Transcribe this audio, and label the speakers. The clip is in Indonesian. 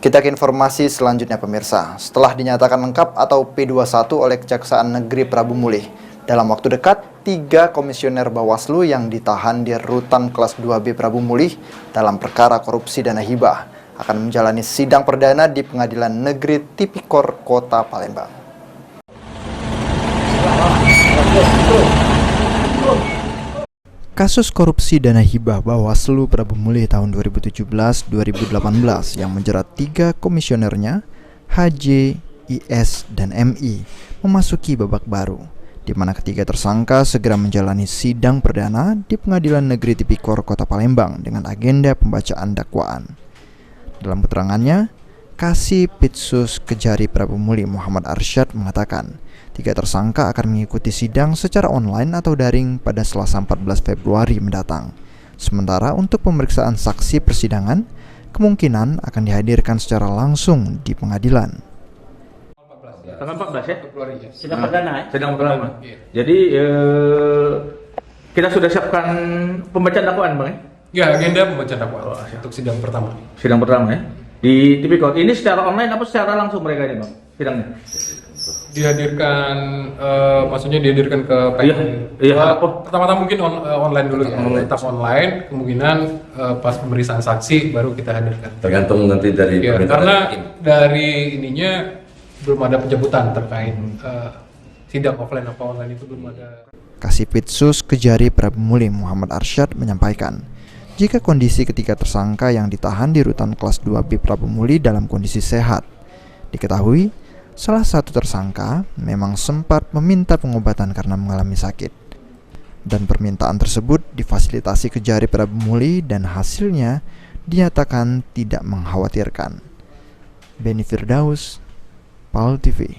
Speaker 1: Kita ke informasi selanjutnya pemirsa. Setelah dinyatakan lengkap atau P21 oleh Kejaksaan Negeri Prabu Mulih, dalam waktu dekat, 3 komisioner Bawaslu yang ditahan di Rutan Kelas 2B Prabu Mulih dalam perkara korupsi dana hibah akan menjalani sidang perdana di Pengadilan Negeri Tipikor Kota Palembang. Kasus korupsi dana hibah Bawaslu Prabu Mulih tahun 2017-2018 yang menjerat 3 komisionernya, HJ, IS, dan MI, memasuki babak baru, di mana ketiga tersangka segera menjalani sidang perdana di Pengadilan Negeri Tipikor Kota Palembang dengan agenda pembacaan dakwaan. Dalam keterangannya, Kasipitsus Kejari Prabu Mulih Muhammad Arsyad mengatakan, 3 tersangka akan mengikuti sidang secara online atau daring pada Selasa 14 Februari mendatang. Sementara untuk pemeriksaan saksi persidangan, kemungkinan akan dihadirkan secara langsung di pengadilan.
Speaker 2: Tanggal 14 ya?
Speaker 3: Sidang perdana ya?
Speaker 2: Sidang perdana. Jadi kita sudah siapkan pembacaan dakwaan Bang ya?
Speaker 4: Ya, agenda pembacaan dakwaan untuk sidang pertama.
Speaker 2: Sidang pertama ya? Di Tipikor. Ini secara online apa secara langsung mereka ini Bang? Sidangnya?
Speaker 4: Dihadirkan, maksudnya dihadirkan ke
Speaker 2: Iya.
Speaker 4: Pertama-tama mungkin online dulu ya. Tetap online, kemungkinan pas pemeriksaan saksi baru kita hadirkan.
Speaker 5: Tergantung nanti dari
Speaker 4: Ya, karena dari ininya belum ada penjemputan terkait sidang offline apa online itu belum ada.
Speaker 1: Kasipitsus Kejari Prabu Mulih Muhammad Arsyad menyampaikan, jika kondisi ketiga tersangka yang ditahan di Rutan Kelas 2B Prabu Mulih dalam kondisi sehat. Diketahui, salah satu tersangka memang sempat meminta pengobatan karena mengalami sakit. Dan permintaan tersebut difasilitasi Kejari Prabu Mulih dan hasilnya dinyatakan tidak mengkhawatirkan. Beni Firdaus, PAL TV.